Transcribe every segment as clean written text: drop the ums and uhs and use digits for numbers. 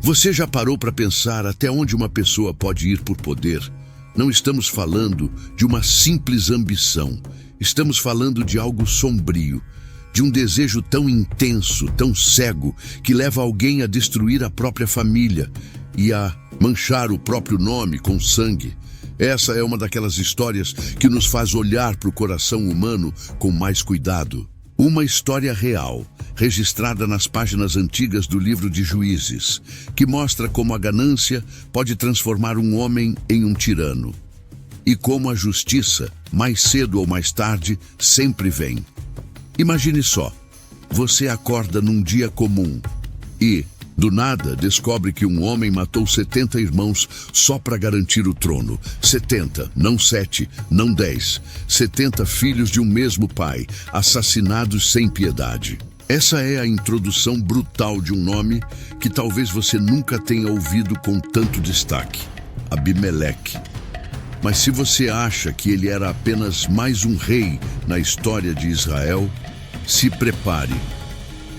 Você já parou para pensar até onde uma pessoa pode ir por poder? Não estamos falando de uma simples ambição. Estamos falando de algo sombrio, de um desejo tão intenso, tão cego, que leva alguém a destruir a própria família e a manchar o próprio nome com sangue. Essa é uma daquelas histórias que nos faz olhar para o coração humano com mais cuidado. Uma história real, registrada nas páginas antigas do livro de Juízes, que mostra como a ganância pode transformar um homem em um tirano. E como a justiça, mais cedo ou mais tarde, sempre vem. Imagine só, você acorda num dia comum e, do nada, descobre que um homem matou 70 irmãos só para garantir o trono. 70, não 7, não 10. 70 filhos de um mesmo pai, assassinados sem piedade. Essa é a introdução brutal de um nome que talvez você nunca tenha ouvido com tanto destaque: Abimeleque. Mas se você acha que ele era apenas mais um rei na história de Israel, se prepare,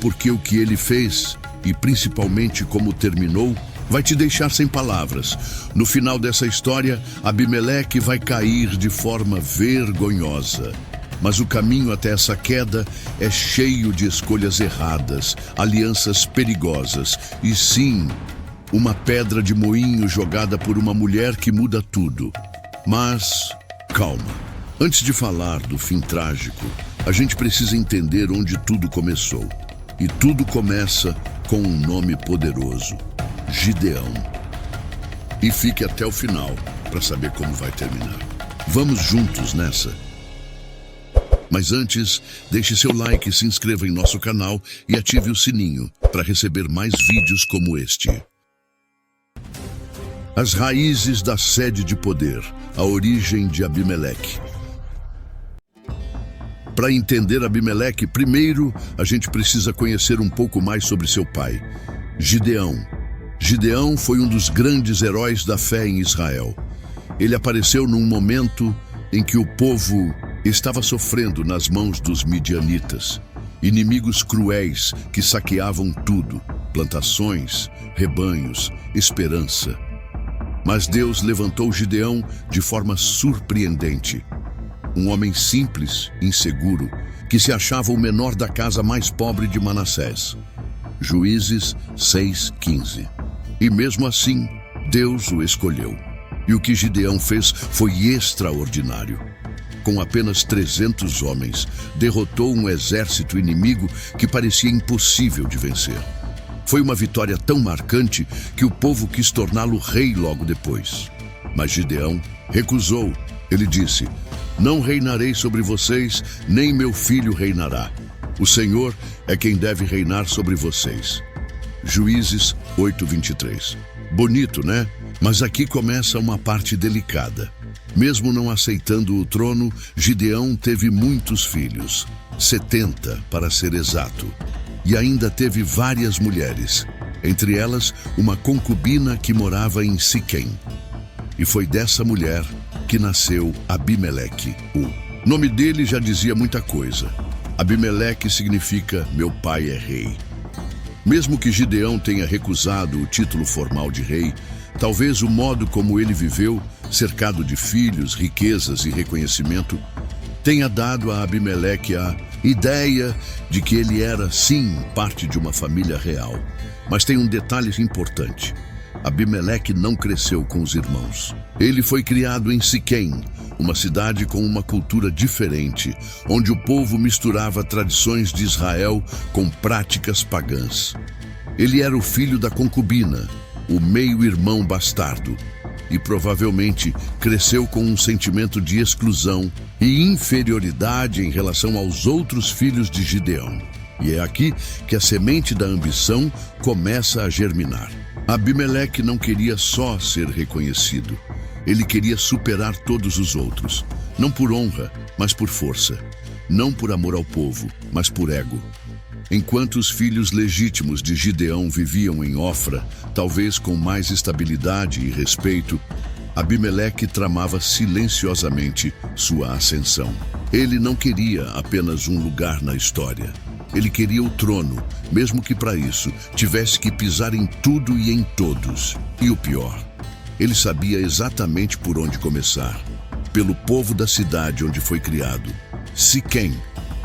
porque o que ele fez, e principalmente como terminou, vai te deixar sem palavras. No final dessa história, Abimeleque vai cair de forma vergonhosa. Mas o caminho até essa queda é cheio de escolhas erradas, alianças perigosas e, sim, uma pedra de moinho jogada por uma mulher que muda tudo. Mas, calma. Antes de falar do fim trágico, a gente precisa entender onde tudo começou. E tudo começa com um nome poderoso: Gideão. E fique até o final para saber como vai terminar. Vamos juntos nessa. Mas antes, deixe seu like, se inscreva em nosso canal e ative o sininho para receber mais vídeos como este. As raízes da sede de poder, a origem de Abimeleque. Para entender Abimeleque, primeiro a gente precisa conhecer um pouco mais sobre seu pai, Gideão. Gideão foi um dos grandes heróis da fé em Israel. Ele apareceu num momento em que o povo estava sofrendo nas mãos dos midianitas, inimigos cruéis que saqueavam tudo: plantações, rebanhos, esperança. Mas Deus levantou Gideão de forma surpreendente. Um homem simples, inseguro, que se achava o menor da casa mais pobre de Manassés. Juízes 6:15. E mesmo assim, Deus o escolheu. E o que Gideão fez foi extraordinário. Com apenas 300 homens, derrotou um exército inimigo que parecia impossível de vencer. Foi uma vitória tão marcante que o povo quis torná-lo rei logo depois. Mas Gideão recusou. Ele disse: "Não reinarei sobre vocês, nem meu filho reinará. O Senhor é quem deve reinar sobre vocês." Juízes 8:23. Bonito, né? Mas aqui começa uma parte delicada. Mesmo não aceitando o trono, Gideão teve muitos filhos, 70 para ser exato. E ainda teve várias mulheres, entre elas uma concubina que morava em Siquém. E foi dessa mulher que nasceu Abimeleque. O nome dele já dizia muita coisa. Abimeleque significa "meu pai é rei". Mesmo que Gideão tenha recusado o título formal de rei, talvez o modo como ele viveu, cercado de filhos, riquezas e reconhecimento, tenha dado a Abimeleque a ideia de que ele era, sim, parte de uma família real. Mas tem um detalhe importante: Abimeleque não cresceu com os irmãos. Ele foi criado em Siquém, uma cidade com uma cultura diferente, onde o povo misturava tradições de Israel com práticas pagãs. Ele era o filho da concubina, o meio-irmão bastardo, e provavelmente cresceu com um sentimento de exclusão e inferioridade em relação aos outros filhos de Gideão. E é aqui que a semente da ambição começa a germinar. Abimeleque não queria só ser reconhecido. Ele queria superar todos os outros, não por honra, mas por força. Não por amor ao povo, mas por ego. Enquanto os filhos legítimos de Gideão viviam em Ofra, talvez com mais estabilidade e respeito, Abimeleque tramava silenciosamente sua ascensão. Ele não queria apenas um lugar na história. Ele queria o trono, mesmo que para isso tivesse que pisar em tudo e em todos. E o pior, ele sabia exatamente por onde começar. Pelo povo da cidade onde foi criado. Siquém.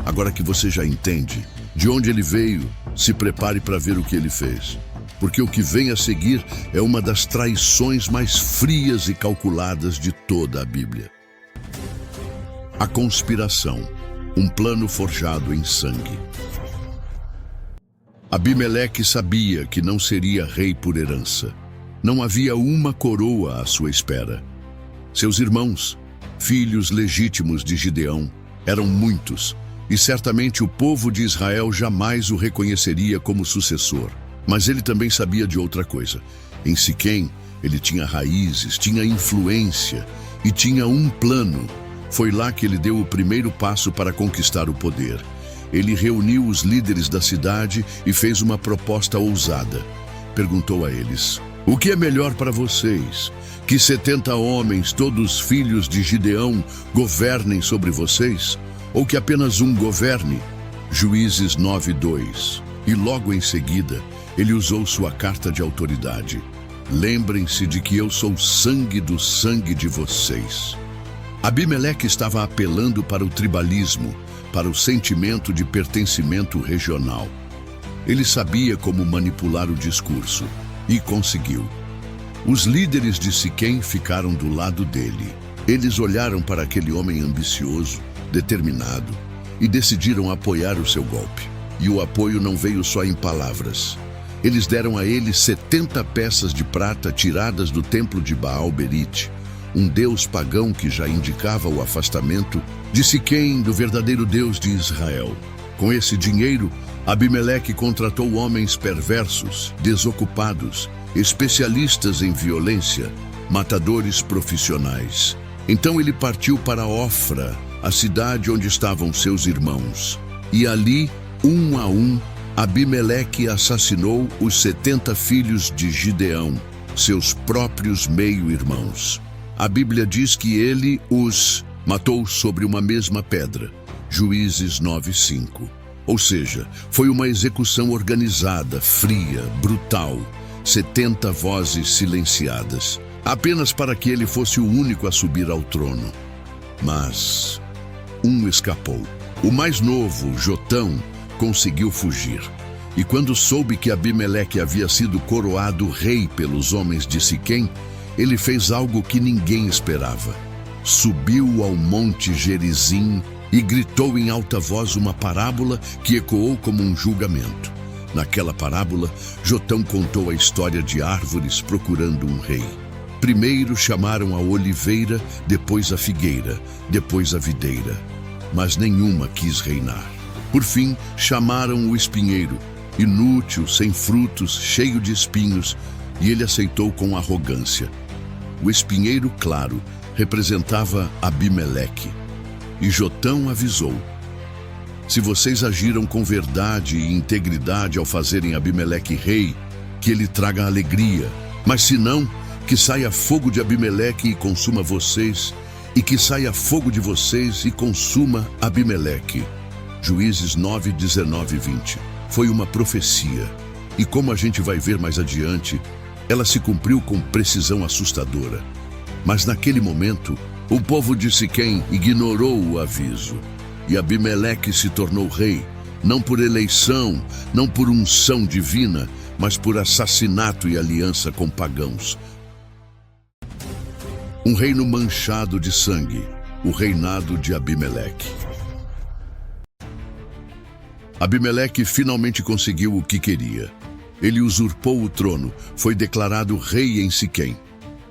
Agora que você já entende de onde ele veio, se prepare para ver o que ele fez. Porque o que vem a seguir é uma das traições mais frias e calculadas de toda a Bíblia. A conspiração, um plano forjado em sangue. Abimeleque sabia que não seria rei por herança. Não havia uma coroa à sua espera. Seus irmãos, filhos legítimos de Gideão, eram muitos, e certamente o povo de Israel jamais o reconheceria como sucessor. Mas ele também sabia de outra coisa. Em Siquém, ele tinha raízes, tinha influência e tinha um plano. Foi lá que ele deu o primeiro passo para conquistar o poder. Ele reuniu os líderes da cidade e fez uma proposta ousada. Perguntou a eles: o que é melhor para vocês? Que 70 homens, todos filhos de Gideão, governem sobre vocês? Ou que apenas um governe? Juízes 9:2. E logo em seguida, ele usou sua carta de autoridade. Lembrem-se de que eu sou sangue do sangue de vocês. Abimeleque estava apelando para o tribalismo, para o sentimento de pertencimento regional. Ele sabia como manipular o discurso, e conseguiu. Os líderes de Siquém ficaram do lado dele. Eles olharam para aquele homem ambicioso, determinado, e decidiram apoiar o seu golpe. E o apoio não veio só em palavras. Eles deram a ele 70 peças de prata tiradas do templo de Baal-Berite, um deus pagão que já indicava o afastamento de Siquém do verdadeiro Deus de Israel. Com esse dinheiro, Abimeleque contratou homens perversos, desocupados, especialistas em violência, matadores profissionais. Então ele partiu para Ofra, a cidade onde estavam seus irmãos. E ali, um a um, Abimeleque assassinou os 70 filhos de Gideão, seus próprios meio-irmãos. A Bíblia diz que ele os matou sobre uma mesma pedra. Juízes 9:5. Ou seja, foi uma execução organizada, fria, brutal. 70 vozes silenciadas, apenas para que ele fosse o único a subir ao trono. Mas um escapou. O mais novo, Jotão, conseguiu fugir. E quando soube que Abimeleque havia sido coroado rei pelos homens de Siquém, ele fez algo que ninguém esperava. Subiu ao monte Gerizim e gritou em alta voz uma parábola que ecoou como um julgamento. Naquela parábola, Jotão contou a história de árvores procurando um rei. Primeiro chamaram a oliveira, depois a figueira, depois a videira. Mas nenhuma quis reinar. Por fim, chamaram o espinheiro, inútil, sem frutos, cheio de espinhos, e ele aceitou com arrogância. O espinheiro, claro, representava Abimeleque. E Jotão avisou: se vocês agiram com verdade e integridade ao fazerem Abimeleque rei, que ele traga alegria. Mas se não, que saia fogo de Abimeleque e consuma vocês, e que saia fogo de vocês e consuma Abimeleque. Juízes 9, 19 e 20. Foi uma profecia, e como a gente vai ver mais adiante, ela se cumpriu com precisão assustadora. Mas naquele momento, o povo de Siquém ignorou o aviso, e Abimeleque se tornou rei, não por eleição, não por unção divina, mas por assassinato e aliança com pagãos. Um reino manchado de sangue, o reinado de Abimeleque. Abimeleque finalmente conseguiu o que queria. Ele usurpou o trono, foi declarado rei em Siquém.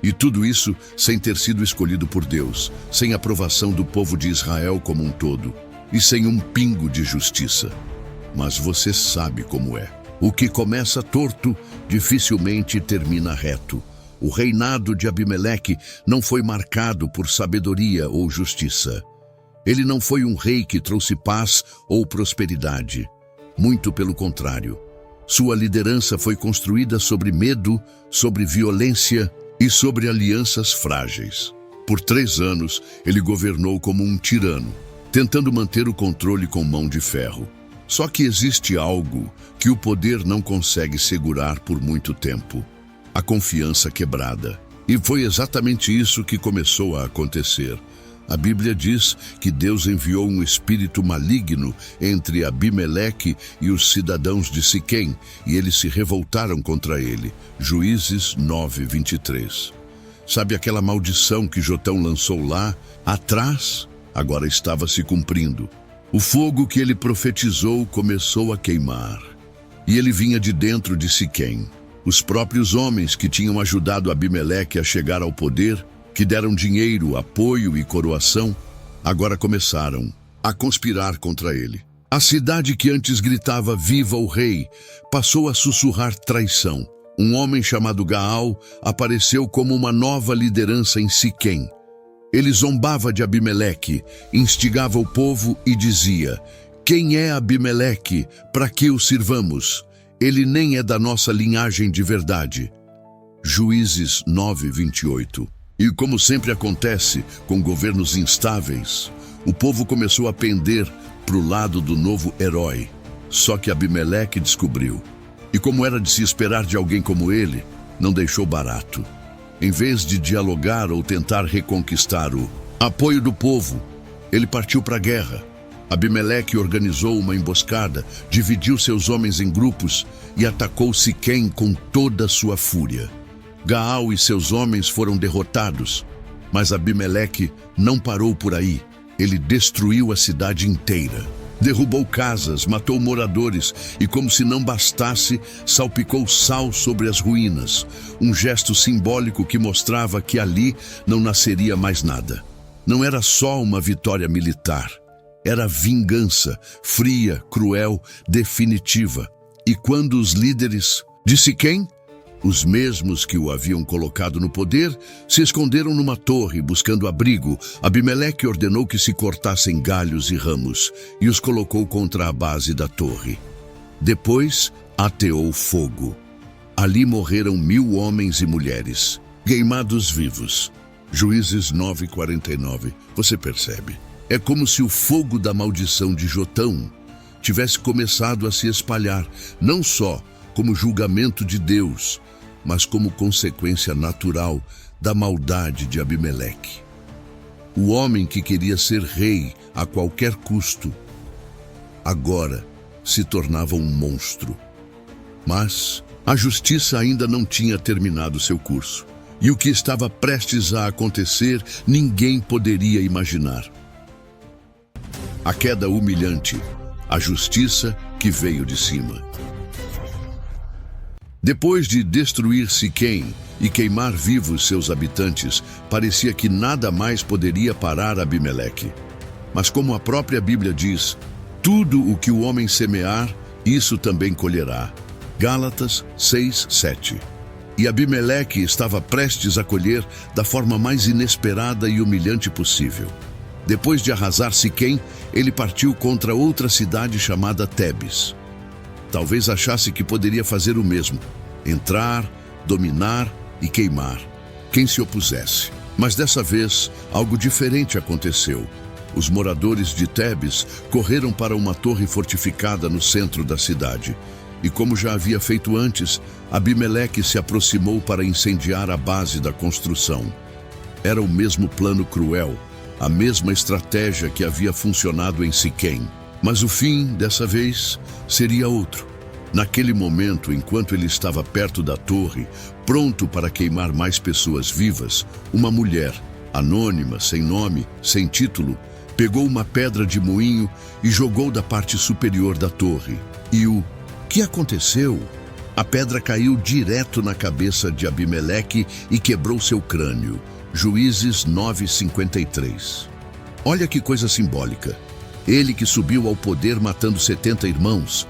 E tudo isso sem ter sido escolhido por Deus, sem aprovação do povo de Israel como um todo, e sem um pingo de justiça. Mas você sabe como é. O que começa torto, dificilmente termina reto. O reinado de Abimeleque não foi marcado por sabedoria ou justiça. Ele não foi um rei que trouxe paz ou prosperidade. Muito pelo contrário. Sua liderança foi construída sobre medo, sobre violência e sobre alianças frágeis. Por 3 anos, ele governou como um tirano, tentando manter o controle com mão de ferro. Só que existe algo que o poder não consegue segurar por muito tempo: a confiança quebrada. E foi exatamente isso que começou a acontecer. A Bíblia diz que Deus enviou um espírito maligno entre Abimeleque e os cidadãos de Siquém, e eles se revoltaram contra ele. Juízes 9:23. Sabe aquela maldição que Jotão lançou lá atrás? Agora estava se cumprindo. O fogo que ele profetizou começou a queimar. E ele vinha de dentro de Siquém. Os próprios homens que tinham ajudado Abimeleque a chegar ao poder, que deram dinheiro, apoio e coroação, agora começaram a conspirar contra ele. A cidade que antes gritava "Viva o rei!" passou a sussurrar traição. Um homem chamado Gaal apareceu como uma nova liderança em Siquém. Ele zombava de Abimeleque, instigava o povo e dizia: "Quem é Abimeleque? Para que o sirvamos? Ele nem é da nossa linhagem de verdade." Juízes 9:28. E como sempre acontece com governos instáveis, o povo começou a pender para o lado do novo herói. Só que Abimeleque descobriu. E como era de se esperar de alguém como ele, não deixou barato. Em vez de dialogar ou tentar reconquistar o apoio do povo, ele partiu para a guerra. Abimeleque organizou uma emboscada, dividiu seus homens em grupos e atacou Siquém com toda a sua fúria. Gaal e seus homens foram derrotados, mas Abimeleque não parou por aí. Ele destruiu a cidade inteira. Derrubou casas, matou moradores e, como se não bastasse, salpicou sal sobre as ruínas. Um gesto simbólico que mostrava que ali não nasceria mais nada. Não era só uma vitória militar. Era vingança, fria, cruel, definitiva. E quando os líderes de Siquém, os mesmos que o haviam colocado no poder, se esconderam numa torre buscando abrigo, Abimeleque ordenou que se cortassem galhos e ramos e os colocou contra a base da torre. Depois, ateou fogo. Ali morreram 1.000 homens e mulheres, queimados vivos. Juízes 9:49. Você percebe? É como se o fogo da maldição de Jotão tivesse começado a se espalhar, não só como julgamento de Deus, mas como consequência natural da maldade de Abimeleque. O homem que queria ser rei a qualquer custo, agora se tornava um monstro. Mas a justiça ainda não tinha terminado seu curso. E o que estava prestes a acontecer, ninguém poderia imaginar. A queda humilhante, a justiça que veio de cima. Depois de destruir Siquém e queimar vivos seus habitantes, parecia que nada mais poderia parar Abimeleque. Mas como a própria Bíblia diz, tudo o que o homem semear, isso também colherá. Gálatas 6:7. E Abimeleque estava prestes a colher da forma mais inesperada e humilhante possível. Depois de arrasar Siquém, ele partiu contra outra cidade chamada Tebes. Talvez achasse que poderia fazer o mesmo, entrar, dominar e queimar quem se opusesse. Mas dessa vez, algo diferente aconteceu. Os moradores de Tebes correram para uma torre fortificada no centro da cidade. E como já havia feito antes, Abimeleque se aproximou para incendiar a base da construção. Era o mesmo plano cruel, a mesma estratégia que havia funcionado em Siquém. Mas o fim, dessa vez, seria outro. Naquele momento, enquanto ele estava perto da torre, pronto para queimar mais pessoas vivas, uma mulher, anônima, sem nome, sem título, pegou uma pedra de moinho e jogou da parte superior da torre. E o que aconteceu? A pedra caiu direto na cabeça de Abimeleque e quebrou seu crânio. Juízes 9:53. Olha que coisa simbólica. Ele que subiu ao poder matando 70 irmãos,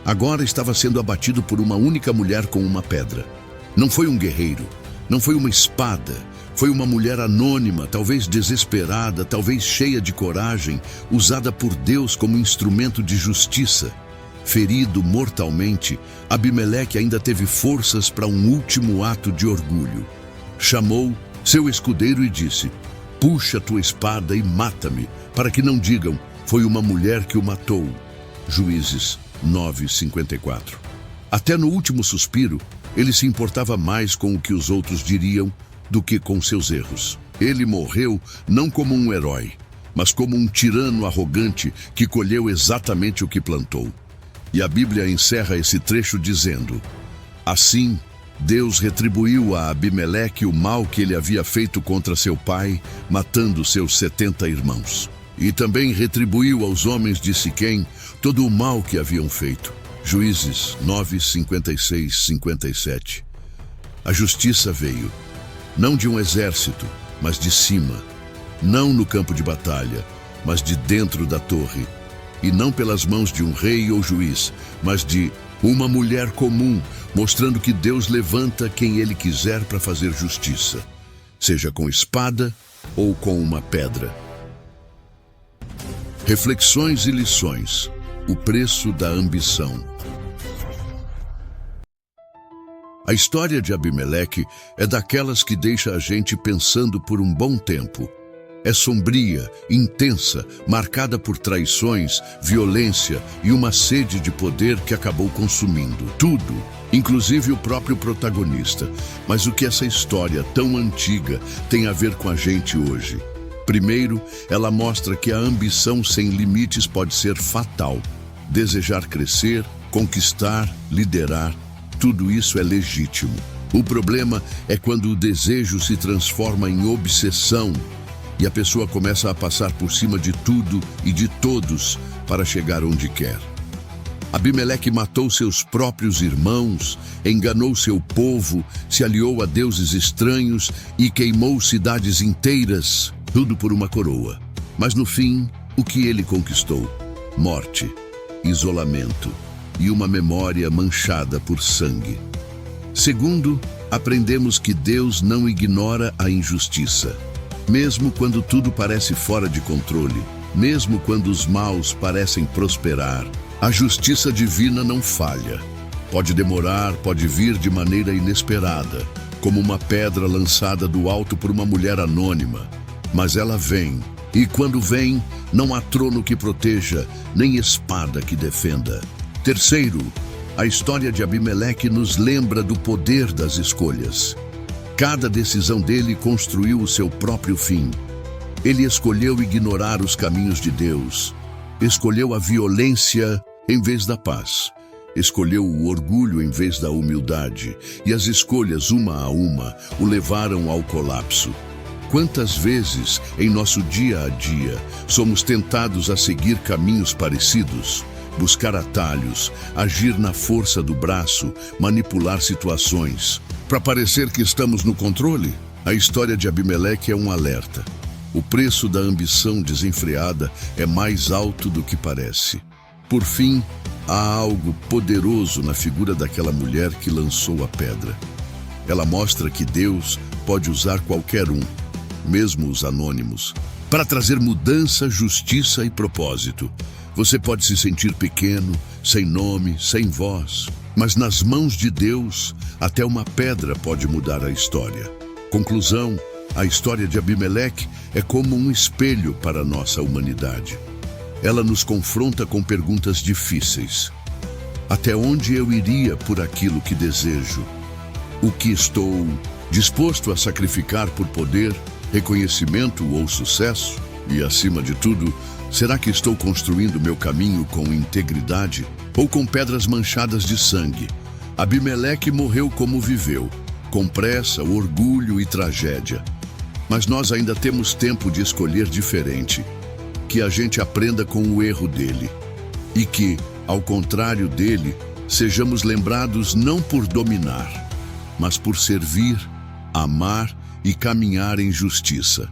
agora estava sendo abatido por uma única mulher com uma pedra. Não foi um guerreiro, não foi uma espada, foi uma mulher anônima, talvez desesperada, talvez cheia de coragem, usada por Deus como instrumento de justiça. Ferido mortalmente, Abimeleque ainda teve forças para um último ato de orgulho. Chamou seu escudeiro e disse: "Puxa tua espada e mata-me, para que não digam, foi uma mulher que o matou." Juízes 9:54. Até no último suspiro, ele se importava mais com o que os outros diriam do que com seus erros. Ele morreu não como um herói, mas como um tirano arrogante que colheu exatamente o que plantou. E a Bíblia encerra esse trecho dizendo: assim, Deus retribuiu a Abimeleque o mal que ele havia feito contra seu pai, matando seus 70 irmãos. E também retribuiu aos homens de Siquém todo o mal que haviam feito. Juízes 9:56-57. A justiça veio, não de um exército, mas de cima. Não no campo de batalha, mas de dentro da torre. E não pelas mãos de um rei ou juiz, mas de uma mulher comum, mostrando que Deus levanta quem Ele quiser para fazer justiça, seja com espada ou com uma pedra. Reflexões e lições. O preço da ambição. A história de Abimeleque é daquelas que deixa a gente pensando por um bom tempo. É sombria, intensa, marcada por traições, violência e uma sede de poder que acabou consumindo tudo, inclusive o próprio protagonista. Mas o que essa história tão antiga tem a ver com a gente hoje? Primeiro, ela mostra que a ambição sem limites pode ser fatal. Desejar crescer, conquistar, liderar, tudo isso é legítimo. O problema é quando o desejo se transforma em obsessão e a pessoa começa a passar por cima de tudo e de todos para chegar onde quer. Abimeleque matou seus próprios irmãos, enganou seu povo, se aliou a deuses estranhos e queimou cidades inteiras, tudo por uma coroa. Mas no fim, o que ele conquistou? Morte, isolamento e uma memória manchada por sangue. Segundo, aprendemos que Deus não ignora a injustiça. Mesmo quando tudo parece fora de controle, mesmo quando os maus parecem prosperar, a justiça divina não falha. Pode demorar, pode vir de maneira inesperada, como uma pedra lançada do alto por uma mulher anônima. Mas ela vem, e quando vem, não há trono que proteja, nem espada que defenda. Terceiro, a história de Abimeleque nos lembra do poder das escolhas. Cada decisão dele construiu o seu próprio fim. Ele escolheu ignorar os caminhos de Deus. Escolheu a violência em vez da paz. Escolheu o orgulho em vez da humildade. E as escolhas, uma a uma, o levaram ao colapso. Quantas vezes, em nosso dia a dia, somos tentados a seguir caminhos parecidos? Buscar atalhos, agir na força do braço, manipular situações. Para parecer que estamos no controle, a história de Abimeleque é um alerta. O preço da ambição desenfreada é mais alto do que parece. Por fim, há algo poderoso na figura daquela mulher que lançou a pedra. Ela mostra que Deus pode usar qualquer um, mesmo os anônimos, para trazer mudança, justiça e propósito. Você pode se sentir pequeno, sem nome, sem voz, mas nas mãos de Deus, até uma pedra pode mudar a história. Conclusão: a história de Abimeleque é como um espelho para a nossa humanidade. Ela nos confronta com perguntas difíceis. Até onde eu iria por aquilo que desejo? O que estou disposto a sacrificar por poder, reconhecimento ou sucesso? E, acima de tudo, será que estou construindo meu caminho com integridade ou com pedras manchadas de sangue? Abimeleque morreu como viveu, com pressa, orgulho e tragédia. Mas nós ainda temos tempo de escolher diferente. Que a gente aprenda com o erro dele. E que, ao contrário dele, sejamos lembrados não por dominar, mas por servir, amar e caminhar em justiça.